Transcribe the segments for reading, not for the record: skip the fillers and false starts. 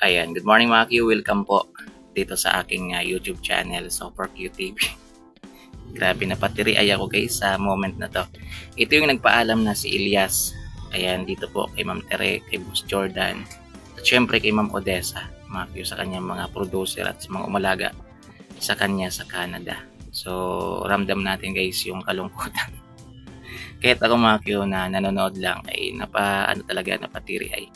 Ayan, good morning mga Q. Welcome po dito sa aking YouTube channel, Super Q TV. Grabe, napatiri-ay ako guys sa moment na to. Ito yung nagpaalam na si Elias. Ayan, dito po kay Ma'am Tere, kay Boss Jordan, at syempre kay Ma'am Odessa, mga Q, sa kanyang mga producer at sa mga umalaga sa kanya sa Canada. So, ramdam natin guys yung kalungkutan. Kahit ako mga Q na nanonood lang ay napatiri-ay.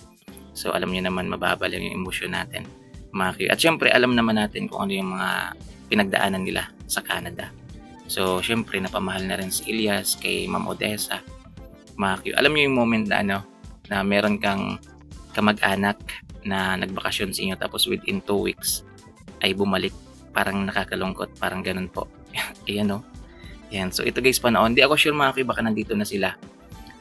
So alam niyo naman mababa lang yung emosyon natin, mga Q. At syempre alam naman natin kung ano yung mga pinagdaanan nila sa Canada. So syempre napamahal na rin si Elias kay Ma'am Odessa, mga Q. Alam niyo yung moment na na meron kang kamag-anak na nagbakasyon sa inyo tapos within 2 weeks ay bumalik. Parang nakakalungkot, parang ganun po. Ayan o. Yan. So ito guys, panoon. Di ako sure mga Q, baka nandito na sila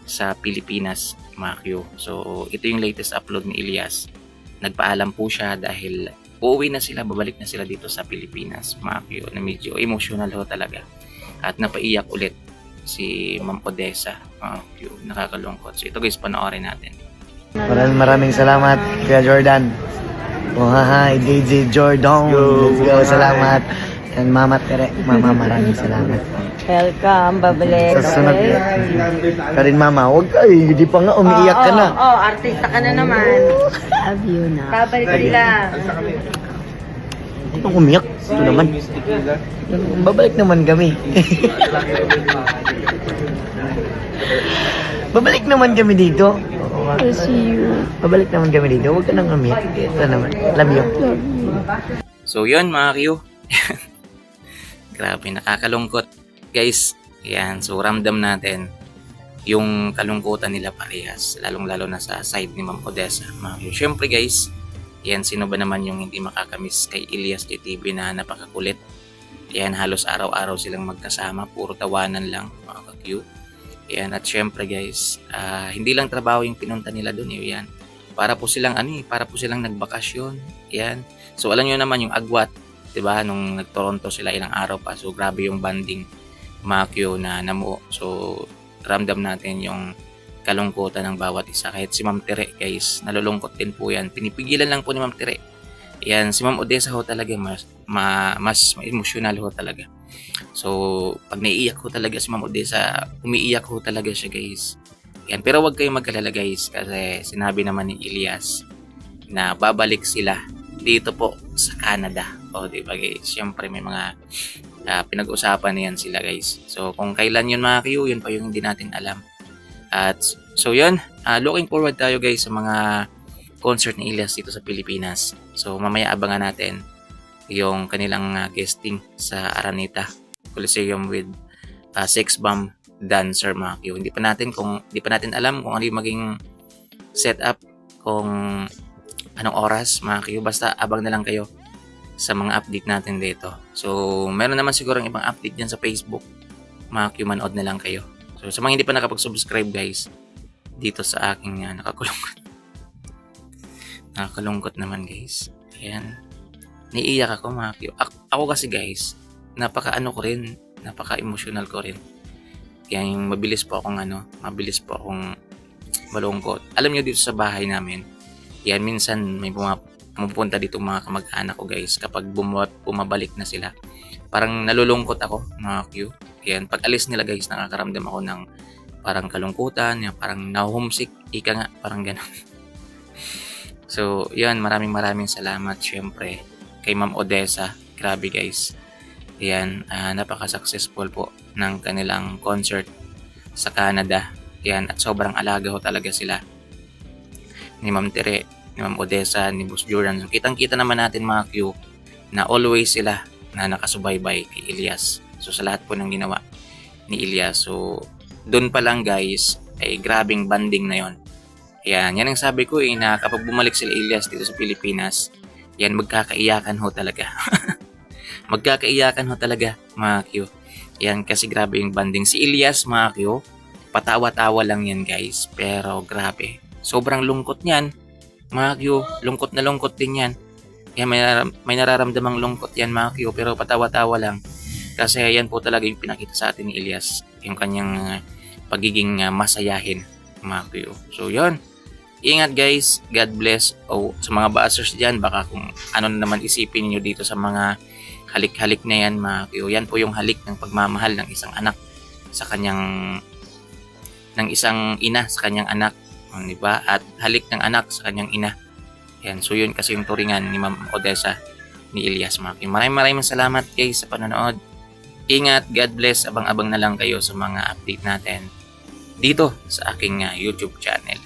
sa Pilipinas, mga Q. So, ito yung latest upload ni Elias. Nagpaalam po siya dahil uuwi na sila, babalik na sila dito sa Pilipinas, mga Q, na medyo emotional ho talaga. At napaiyak ulit si Ma'am Odessa, mga Q. Nakakalungkot. So, ito guys, panoorin natin. Maraming salamat, Kuya Jordan. DJ Jordan. Let's go, salamat. And Mama Tere, Mama, maraming salamat. Welcome, babalik. Sa sunod, Karin Mama, huwag ay, hindi pa nga, umiiyak ka na. Artista ka na naman. Love you na. Babalik sila. Anong umiyak? Ito naman. Babalik naman kami. Babalik naman kami dito. I see you. Babalik naman kami dito. Huwag ka nang umiyak. Ito naman. Love you. So, yun mga Q. Grabe, nakakalungkot. Guys, yan. So, ramdam natin yung kalungkutan nila parehas. Lalong-lalo na sa side ni Ma'am Odessa. Siyempre guys, yan, sino ba naman yung hindi makakamiss kay Elias GTV na napakakulit. Yan, halos araw-araw silang magkasama. Puro tawanan lang, mga ka-Q. Yan, at syempre guys, hindi lang trabaho yung pinunta nila doon. Yan. Para po silang nagbakasyon. Yan. So, alam nyo naman yung agwat, diba? Nung nag-Toronto sila ilang araw pa. So, grabe yung banding, mga Q, na namuo. So, ramdam natin yung kalungkutan ng bawat isa. Kahit si Ma'am Tere, guys, nalulungkot din po yan. Pinipigilan lang po ni Ma'am Tere. Yan, si Ma'am Odessa ho talaga, mas emotional ho talaga. So, pag naiiyak ho talaga si Ma'am Odessa, umiiyak ho talaga siya, guys. Yan, pero wag kayong mag-alala, guys, kasi sinabi naman ni Elias na babalik sila dito po sa Canada. O, diba guys? Siyempre may mga pinag-usapan na yan sila guys. So, kung kailan yun mga Q, yun pa yung hindi natin alam. At so yun, looking forward tayo guys sa mga concert ni Elias dito sa Pilipinas. So, mamaya abangan natin yung kanilang guesting sa Araneta Coliseum with Sex Bomb Dancer, mga Q. Hindi pa natin alam kung ano yung maging setup, kung anong oras, mga Q. Basta abang na lang kayo sa mga update natin dito. So, meron naman siguro ibang update dyan sa Facebook. Mga Q, manood na lang kayo. So, sa mga hindi pa nakapag-subscribe guys, dito sa aking nakakalungkot. Nakakalungkot naman guys. Ayan. Naiiyak ako, mga Q. Ako kasi guys, napaka-ano ko rin, napaka-emotional ko rin. Kaya yung mabilis po akong malungkot. Alam nyo dito sa bahay namin, yan, minsan may pumupunta dito mga kamag-anak ko guys kapag bumabalik na sila. Parang nalulungkot ako, mga Q. Yan, pag alis nila guys, nakakaramdam ako ng parang kalungkutan, yan, parang na-homesick, ika nga, parang gano'n. So, yan, maraming salamat syempre kay Ma'am Odessa. Grabe guys. Yan, napaka-successful po ng kanilang concert sa Canada. Yan, at sobrang alaga ho talaga sila ni Ma'am Tere, ni Ma'am Odessa, ni Boss Jordan. So, kitang-kita naman natin mga Q na always sila na nakasubaybay kay Elias. So, sa lahat po ng ginawa ni Elias. So, doon pa lang guys, ay grabing banding na yon. Yan ang sabi ko na kapag bumalik sila Elias dito sa Pilipinas, yan, magkakaiyakan ho talaga. Magkakaiyakan ho talaga, mga Q. Yan, kasi grabe yung banding. Si Elias, mga Q, patawa-tawa lang yan guys. Pero grabe, sobrang lungkot niyan, mga Q. Lungkot na lungkot din yan. Yan, may nararamdamang lungkot yan, mga Q. Pero patawa-tawa lang. Kasi yan po talaga yung pinakita sa atin ni Elias. Yung kanyang pagiging masayahin, mga Q. So yun. Ingat guys, God bless. O sa mga basers dyan, baka kung ano na naman isipin niyo dito sa mga halik-halik na yan, mga kuyo. Yan po yung halik ng pagmamahal ng isang anak sa kanyang ng isang ina sa kanyang anak, di ba? At halik ng anak sa kanyang ina. Yan, so yun kasi yung turingan ni Ma'am Odessa ni Elias, mga kuyo. Maraming salamat guys sa panonood. Ingat, God bless. Abang-abang na lang kayo sa mga update natin dito sa aking YouTube channel.